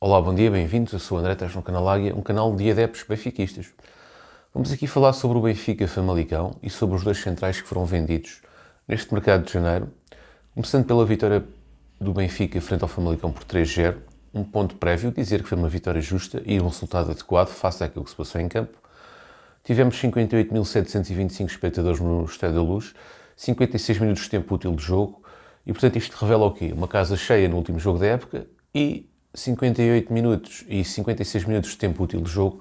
Olá, bom dia, bem-vindos. Eu sou o André, estás no canal Águia, um canal de adeptos benfiquistas. Vamos aqui falar sobre o Benfica Famalicão e sobre os dois centrais que foram vendidos neste mercado de janeiro. Começando pela vitória do Benfica frente ao Famalicão por 3-0. Um ponto prévio, dizer que foi uma vitória justa e um resultado adequado face àquilo que se passou em campo. Tivemos 58.725 espectadores no Estádio da Luz, 56 minutos de tempo útil de jogo e, portanto, isto revela o quê? Uma casa cheia no último jogo da época e 58 minutos e 56 minutos de tempo útil de jogo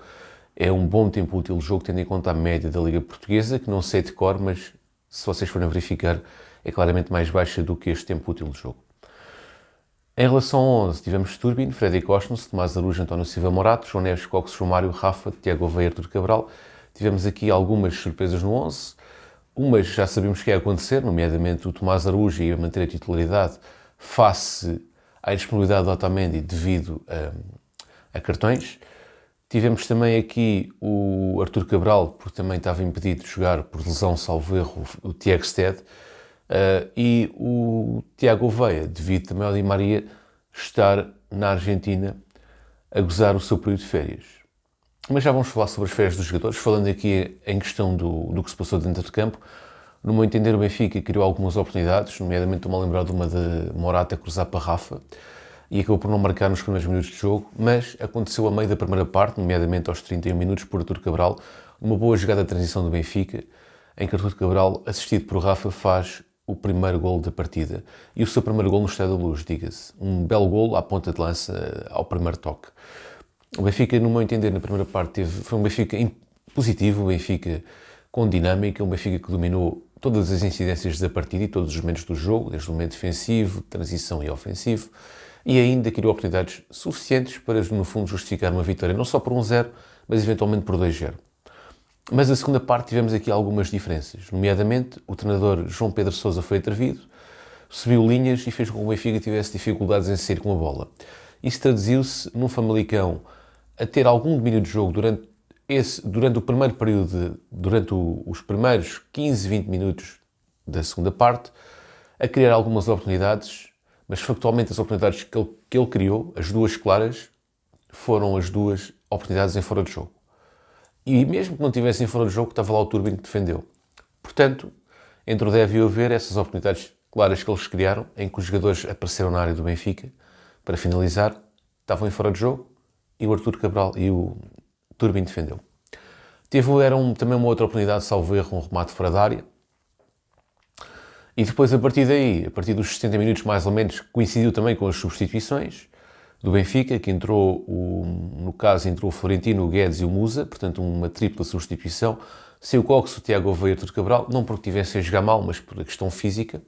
é um bom tempo útil de jogo, tendo em conta a média da Liga Portuguesa, que não sei de cor, mas se vocês forem verificar, é claramente mais baixa do que este tempo útil de jogo. Em relação ao 11, tivemos Turbin, Freddy Cosnos, Tomás Araújo, António Silva Morato, João Neves, Cox, João Mário, Rafa, Tiago Aveia, Artur Cabral. Tivemos aqui algumas surpresas no 11. Umas já sabíamos que ia acontecer, nomeadamente o Tomás Araújo ia manter a titularidade face à disponibilidade do Otamendi devido a cartões. Tivemos também aqui o Artur Cabral, porque também estava impedido de jogar por lesão, salvo erro, o Tiago Sted. E o Tiago Aveia, devido também ao Di Maria estar na Argentina a gozar o seu período de férias. Mas já vamos falar sobre as férias dos jogadores, falando aqui em questão do que se passou dentro de campo. No meu entender, o Benfica criou algumas oportunidades, nomeadamente estou-me a lembrar de uma de Morata cruzar para Rafa, e acabou por não marcar nos primeiros minutos de jogo, mas aconteceu a meio da primeira parte, nomeadamente aos 31 minutos por Artur Cabral, uma boa jogada de transição do Benfica, em que Artur Cabral, assistido por Rafa, faz o primeiro golo da partida. E o seu primeiro golo no Estádio da Luz, diga-se. Um belo golo à ponta de lança, ao primeiro toque. O Benfica, no meu entender, na primeira parte, foi um Benfica positivo, um Benfica com dinâmica, um Benfica que dominou todas as incidências da partida e todos os momentos do jogo, desde o momento defensivo, transição e ofensivo, e ainda criou oportunidades suficientes para, no fundo, justificar uma vitória, não só por 1-0, mas eventualmente por 2-0. Mas na segunda parte tivemos aqui algumas diferenças, nomeadamente o treinador João Pedro Sousa foi atrevido, subiu linhas e fez com que o Benfica tivesse dificuldades em sair com a bola. Isso traduziu-se num Famalicão a ter algum domínio de jogo durante o primeiro período, durante os primeiros 15, 20 minutos da segunda parte, a criar algumas oportunidades, mas factualmente as oportunidades que ele criou, as duas claras, foram as duas oportunidades em fora de jogo. E mesmo que não tivessem fora de jogo, estava lá o Turbin que defendeu. Portanto, entre o deve e o haver, essas oportunidades claras que eles criaram, em que os jogadores apareceram na área do Benfica, para finalizar, estavam em fora de jogo, e o Artur Cabral e o Turbin defendeu. Também uma outra oportunidade, salvo erro, um remate fora da área. E depois, a partir daí, a partir dos 60 minutos mais ou menos, coincidiu também com as substituições do Benfica, que entrou o Florentino, o Guedes e o Musa, portanto uma tripla substituição. Saiu o Cox, o Tiago Aveia e o Artur Cabral, não porque tivessem a jogar mal, mas por a questão física.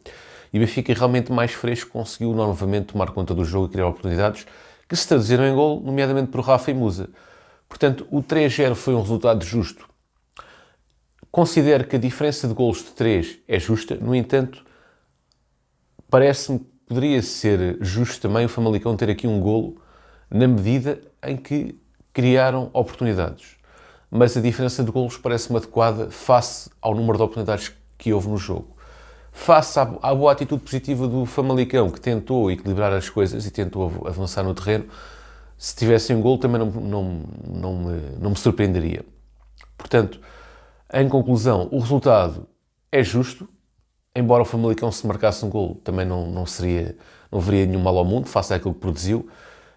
E o Benfica, realmente mais fresco, conseguiu novamente tomar conta do jogo e criar oportunidades que se traduziram em golo, nomeadamente por Rafa e Musa. Portanto, o 3-0 foi um resultado justo. Considero que a diferença de golos de 3 é justa, no entanto, parece-me que poderia ser justo também o Famalicão ter aqui um golo na medida em que criaram oportunidades. Mas a diferença de golos parece-me adequada face ao número de oportunidades que houve no jogo. Face à boa atitude positiva do Famalicão, que tentou equilibrar as coisas e tentou avançar no terreno, se tivesse um golo também não me surpreenderia. Portanto, em conclusão, o resultado é justo, embora o Famalicão se marcasse um golo também não veria nenhum mal ao mundo, face àquilo que produziu,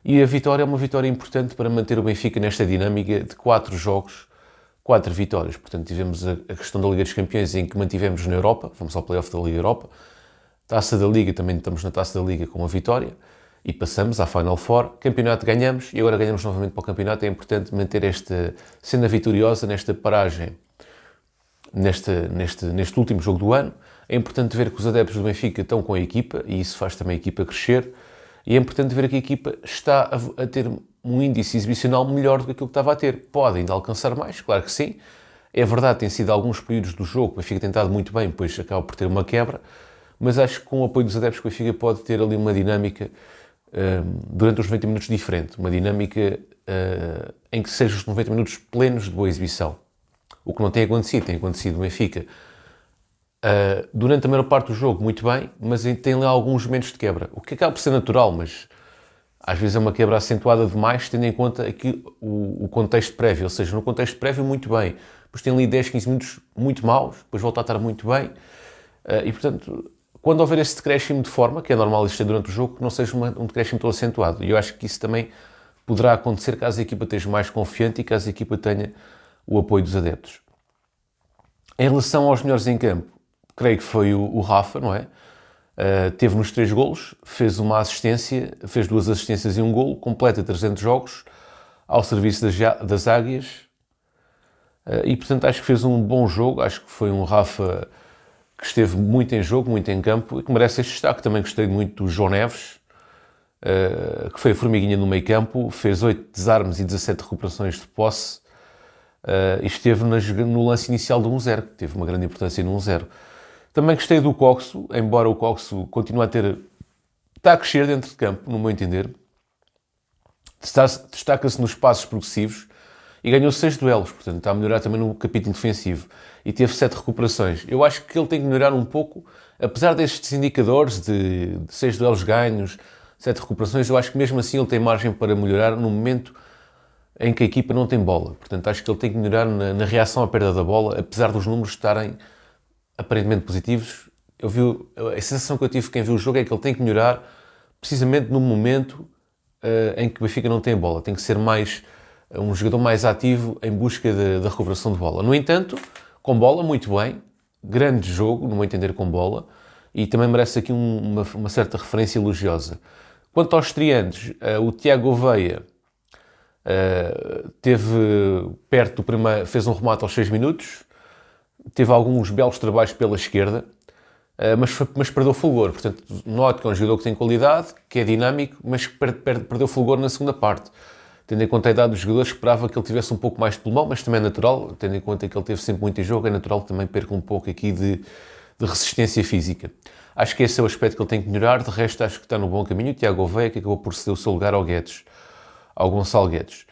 e a vitória é uma vitória importante para manter o Benfica nesta dinâmica de 4 jogos, 4 vitórias. Portanto, tivemos a questão da Liga dos Campeões, em que mantivemos na Europa, fomos ao play-off da Liga Europa, Taça da Liga, também estamos na Taça da Liga com uma vitória, e passamos à Final Four, campeonato ganhamos, e agora ganhamos novamente para o campeonato. É importante manter esta cena vitoriosa nesta paragem, neste último jogo do ano. É importante ver que os adeptos do Benfica estão com a equipa, e isso faz também a equipa crescer, e é importante ver que a equipa está a ter um índice exibicional melhor do que aquilo que estava a ter. Pode ainda alcançar mais, claro que sim. É verdade, tem sido alguns períodos do jogo, o Benfica tem estado muito bem, depois acaba por ter uma quebra, mas acho que com o apoio dos adeptos, o Benfica pode ter ali uma dinâmica durante os 90 minutos diferente, uma dinâmica em que sejam os 90 minutos plenos de boa exibição. O que não tem acontecido o Benfica durante a maior parte do jogo muito bem, mas tem lá alguns momentos de quebra, o que acaba por ser natural, mas Às vezes é uma quebra acentuada demais, tendo em conta aqui o contexto prévio. Ou seja, no contexto prévio, muito bem. Depois tem ali 10, 15 minutos muito maus, depois volta a estar muito bem. E, portanto, quando houver esse decréscimo de forma, que é normal existir durante o jogo, que não seja um decréscimo tão acentuado. E eu acho que isso também poderá acontecer caso a equipa esteja mais confiante e caso a equipa tenha o apoio dos adeptos. Em relação aos melhores em campo, creio que foi o Rafa, não é? Teve nos 3 golos, fez uma assistência, fez 2 assistências e um golo, completa 300 jogos ao serviço das Águias. E, portanto, acho que fez um bom jogo. Acho que foi um Rafa que esteve muito em jogo, muito em campo e que merece este destaque. Também gostei muito do João Neves, que foi a formiguinha no meio campo, fez 8 desarmes e 17 recuperações de posse e esteve no lance inicial do 1-0, que teve uma grande importância no 1-0. Também gostei do Coxo, embora o Coxo continue a está a crescer dentro de campo, no meu entender. Destaca-se nos passos progressivos e ganhou 6 duelos, portanto está a melhorar também no capítulo defensivo. E teve 7 recuperações. Eu acho que ele tem que melhorar um pouco, apesar destes indicadores de 6 duelos ganhos, 7 recuperações, eu acho que mesmo assim ele tem margem para melhorar no momento em que a equipa não tem bola. Portanto, acho que ele tem que melhorar na reação à perda da bola, apesar dos números estarem aparentemente positivos. A sensação que eu tive de quem viu o jogo é que ele tem que melhorar precisamente no momento em que o Benfica não tem bola. Tem que ser um jogador mais ativo em busca da recuperação de bola. No entanto, com bola, muito bem. Grande jogo, no meu entender, com bola. E também merece aqui uma certa referência elogiosa. Quanto aos estreantes, o Tiago Oveia teve perto do primeiro, fez um remate aos 6 minutos, teve alguns belos trabalhos pela esquerda, mas perdeu fulgor. Portanto, note que é um jogador que tem qualidade, que é dinâmico, mas que perdeu fulgor na segunda parte. Tendo em conta a idade dos jogadores, esperava que ele tivesse um pouco mais de pulmão, mas também é natural, tendo em conta que ele teve sempre muito em jogo, é natural que também perca um pouco aqui de resistência física. Acho que esse é o aspecto que ele tem que melhorar. De resto, acho que está no bom caminho. O Tiago Oveia, que acabou por ceder o seu lugar ao Gonçalo Guedes.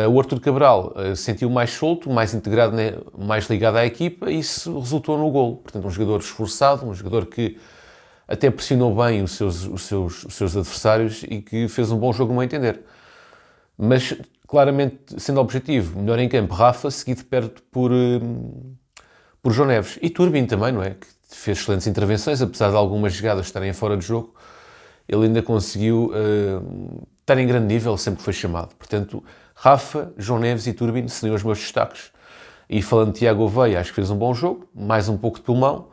O Arthur Cabral sentiu mais solto, mais integrado, né, mais ligado à equipa, e isso resultou no golo. Portanto, um jogador esforçado, um jogador que até pressionou bem os seus adversários e que fez um bom jogo, no meu entender. Mas, claramente, sendo objetivo, melhor em campo, Rafa, seguido perto por João Neves. E Turbin também, não é? Que fez excelentes intervenções, apesar de algumas jogadas estarem fora de jogo, ele ainda conseguiu estar em grande nível sempre que foi chamado. Portanto, Rafa, João Neves e Turbin seriam os meus destaques. E falando de Tiago Oveia, acho que fez um bom jogo, mais um pouco de pulmão.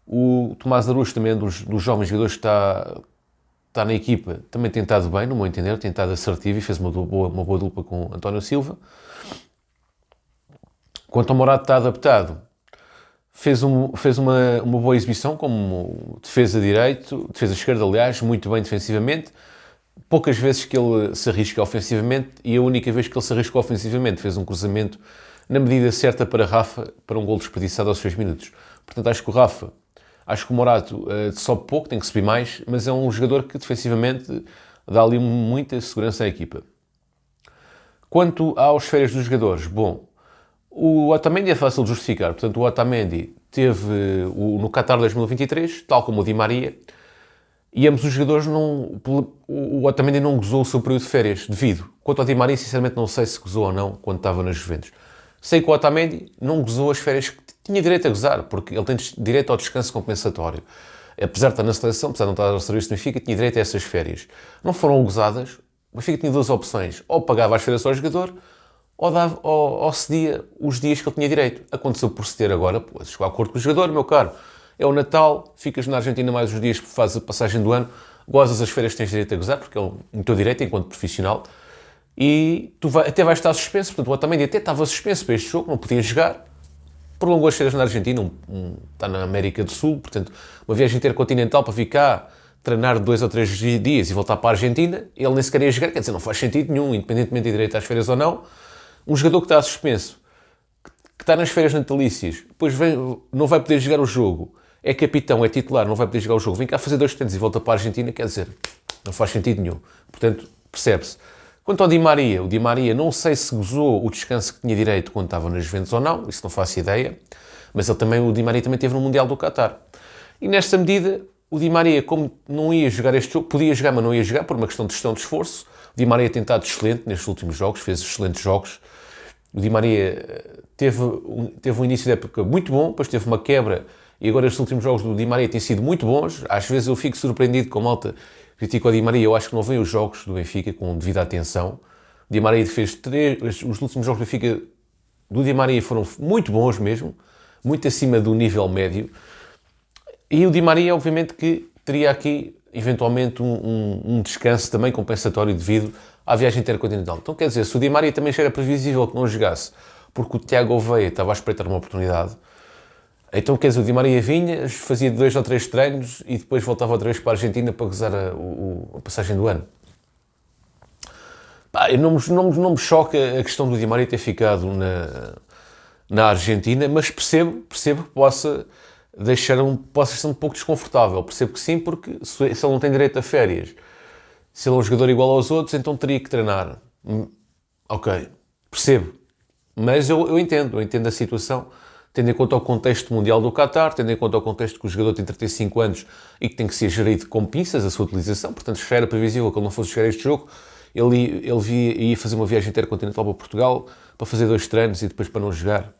O Tomás Araújo, também dos jovens jogadores que está na equipa, também tem estado bem, no meu entender, tem estado assertivo e fez uma boa dupla com António Silva. Quanto ao Morato, está adaptado. Fez uma boa exibição como defesa esquerda, aliás, muito bem defensivamente. Poucas vezes que ele se arrisca ofensivamente e a única vez que ele se arriscou ofensivamente fez um cruzamento na medida certa para Rafa, para um golo desperdiçado aos 6 minutos. Portanto, acho que o Morato sobe pouco, tem que subir mais, mas é um jogador que defensivamente dá ali muita segurança à equipa. Quanto às férias dos jogadores, bom, o Otamendi é fácil de justificar. Portanto, o Otamendi teve no Qatar 2023, tal como o Di Maria, e ambos os jogadores o Otamendi não gozou o seu período de férias, devido. Quanto ao Di Maria, sinceramente não sei se gozou ou não quando estava nas Juventus. Sei que o Otamendi não gozou as férias que tinha direito a gozar, porque ele tem direito ao descanso compensatório. Apesar de estar na seleção, apesar de não estar ao serviço do Benfica, tinha direito a essas férias. Não foram gozadas. O Benfica tinha 2 opções. Ou pagava as férias ao jogador, ou cedia os dias que ele tinha direito. Aconteceu por ceder agora, chegou a acordo com o jogador, meu caro, é o Natal, ficas na Argentina mais uns dias, fazes a passagem do ano, gozas as férias que tens direito a gozar, porque é o teu direito enquanto profissional, e tu até vais estar suspenso. Portanto, o Otamendi até estava suspenso para este jogo, não podia jogar, prolongou as férias na Argentina, está na América do Sul, portanto, uma viagem intercontinental para ficar, treinar 2 ou 3 dias e voltar para a Argentina, ele nem sequer ia jogar, quer dizer, não faz sentido nenhum, independentemente de direito às férias ou não. Um jogador que está suspenso, que está nas férias natalícias, depois não vai poder jogar o jogo, é capitão, é titular, não vai poder jogar o jogo, vem cá fazer 2 treinos e volta para a Argentina, quer dizer, não faz sentido nenhum. Portanto, percebe-se. Quanto ao Di Maria, o Di Maria não sei se gozou o descanso que tinha direito quando estava nas Juventus ou não, isso não faço ideia, mas o Di Maria também esteve no Mundial do Qatar. E nesta medida, o Di Maria, como não ia jogar este jogo, podia jogar, mas não ia jogar por uma questão de gestão de esforço. O Di Maria tem estado excelente nestes últimos jogos, fez excelentes jogos. O Di Maria teve um início de época muito bom, depois teve uma quebra e agora estes últimos jogos do Di Maria têm sido muito bons. Às vezes eu fico surpreendido com a malta critica o Di Maria. Eu acho que não vem os jogos do Benfica com devida atenção. O Di Maria fez os últimos jogos do Benfica do Di Maria foram muito bons mesmo, muito acima do nível médio. E o Di Maria, obviamente, que teria aqui, eventualmente, um descanso também compensatório devido à viagem intercontinental. Então, quer dizer, se o Di Maria também já era previsível que não jogasse, porque o Tiago Oveia estava a espreitar uma oportunidade, então, quer dizer, o Di Maria vinha, fazia 2 ou 3 treinos e depois voltava outra vez para a Argentina para gozar a passagem do ano. Pá, não me choca a questão do Di Maria ter ficado na Argentina, mas percebo que possa ser um pouco desconfortável. Percebo que sim, porque se ele não tem direito a férias, se ele é um jogador igual aos outros, então teria que treinar. Ok, percebo. Mas eu entendo a situação, tendo em conta o contexto mundial do Qatar, tendo em conta o contexto que o jogador tem 35 anos e que tem que ser gerido com pinças a sua utilização, portanto já era previsível que ele não fosse jogar este jogo. Ele ia fazer uma viagem intercontinental para Portugal para fazer 2 treinos e depois para não jogar.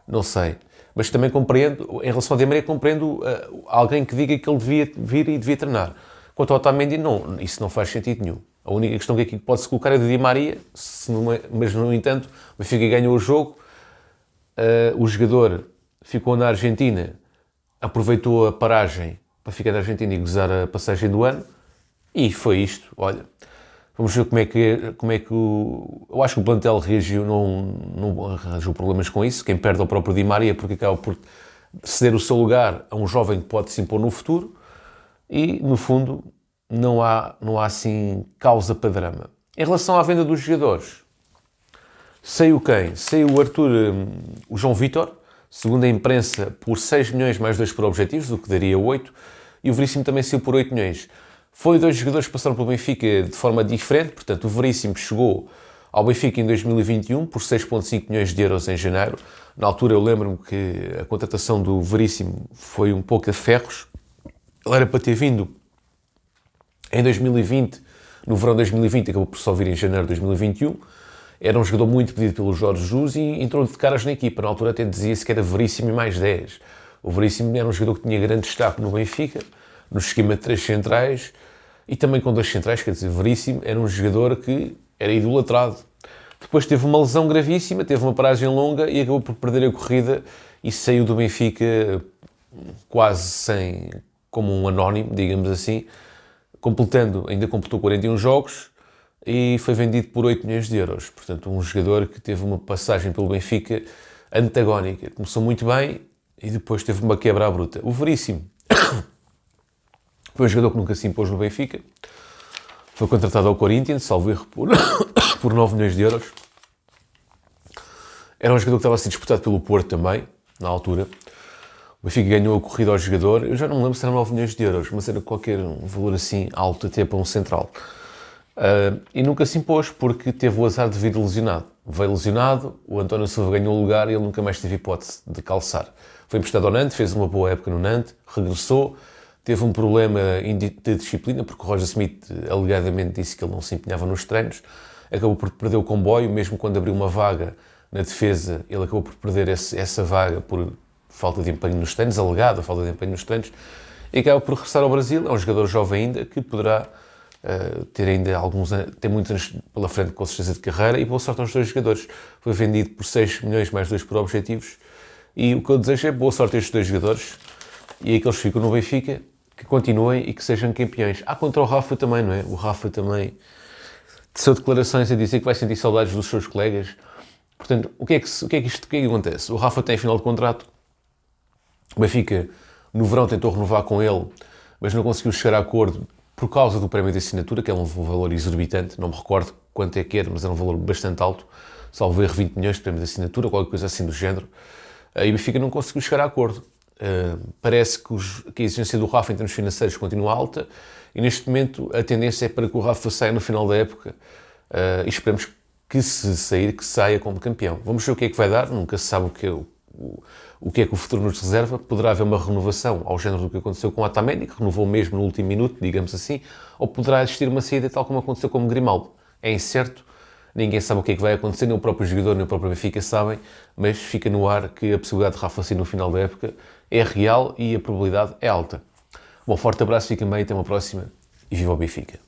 Não sei. Mas também compreendo, em relação ao Di Maria, compreendo alguém que diga que ele devia vir e devia treinar. Quanto ao Otamendi, não, isso não faz sentido nenhum. A única questão que aqui pode-se colocar é do Di Maria, mas no entanto, o Benfica ganhou o jogo, o jogador ficou na Argentina, aproveitou a paragem para ficar na Argentina e gozar a passagem do ano, e foi isto, olha. Vamos ver como é que eu acho que o plantel reagiu, não arranjou problemas com isso. Quem perde é o próprio Di Maria, porque acaba por ceder o seu lugar a um jovem que pode se impor no futuro e, no fundo, não há assim causa para drama. Em relação à venda dos jogadores, saiu quem? Saiu o João Vítor, segundo a imprensa, por 6 milhões mais 2 por objetivos, o que daria 8, e o Veríssimo também saiu por 8 milhões. Foi 2 jogadores que passaram pelo Benfica de forma diferente, portanto o Veríssimo chegou ao Benfica em 2021 por 6,5 milhões de euros em janeiro. Na altura eu lembro-me que a contratação do Veríssimo foi um pouco a ferros. Ele era para ter vindo em 2020, no verão de 2020, acabou por só vir em janeiro de 2021. Era um jogador muito pedido pelo Jorge Jesus e entrou de caras na equipa. Na altura até dizia-se que era Veríssimo e mais 10. O Veríssimo era um jogador que tinha grande destaque no Benfica, no esquema de 3 centrais, e também com 2 centrais, quer dizer, Veríssimo era um jogador que era idolatrado. Depois teve uma lesão gravíssima, teve uma paragem longa e acabou por perder a corrida e saiu do Benfica quase como um anónimo, digamos assim, ainda completou 41 jogos e foi vendido por 8 milhões de euros. Portanto, um jogador que teve uma passagem pelo Benfica antagónica. Começou muito bem e depois teve uma quebra à bruta. O Veríssimo foi um jogador que nunca se impôs no Benfica. Foi contratado ao Corinthians, salvo erro, por 9 milhões de euros. Era um jogador que estava a ser disputado pelo Porto também, na altura. O Benfica ganhou a corrida ao jogador. Eu já não me lembro se eram 9 milhões de euros, mas era qualquer um valor assim alto até para um central. E nunca se impôs porque teve o azar de vir lesionado. Veio lesionado, o António Silva ganhou o lugar e ele nunca mais teve hipótese de calçar. Foi emprestado ao Nantes, fez uma boa época no Nantes, regressou. Teve um problema de disciplina, porque o Roger Smith alegadamente disse que ele não se empenhava nos treinos. Acabou por perder o comboio, mesmo quando abriu uma vaga na defesa, ele acabou por perder essa vaga por falta de empenho nos treinos, alegada falta de empenho nos treinos, e acaba por regressar ao Brasil. É um jogador jovem ainda, que poderá ter ainda tem muitos anos pela frente com certeza de carreira, e boa sorte aos 2 jogadores. Foi vendido por 6 milhões mais 2 por objetivos, e o que eu desejo é boa sorte a estes 2 jogadores, e aqueles que ficam no Benfica, que continuem e que sejam campeões. Contra o Rafa também, não é? O Rafa também teceu declarações a dizer que vai sentir saudades dos seus colegas. Portanto, o que é que acontece? O Rafa tem final de contrato. O Benfica, no verão, tentou renovar com ele, mas não conseguiu chegar a acordo por causa do prémio de assinatura, que é um valor exorbitante. Não me recordo quanto é que era, mas era um valor bastante alto. Salvo erro 20 milhões de prémio de assinatura, qualquer coisa assim do género. E o Benfica não conseguiu chegar a acordo. Parece que a exigência do Rafa em termos financeiros continua alta e neste momento a tendência é para que o Rafa saia no final da época e esperamos que se sair, que saia como campeão. Vamos ver o que é que vai dar, nunca se sabe o que é que o futuro nos reserva. Poderá haver uma renovação ao género do que aconteceu com o Otamendi, que renovou mesmo no último minuto, digamos assim, ou poderá existir uma saída tal como aconteceu com o Grimaldo. É incerto, ninguém sabe o que é que vai acontecer, nem o próprio jogador, nem o próprio Benfica sabem, mas fica no ar que a possibilidade de Rafa sair no final da época é real e a probabilidade é alta. Bom, forte abraço, fiquem bem, até uma próxima e viva o Benfica!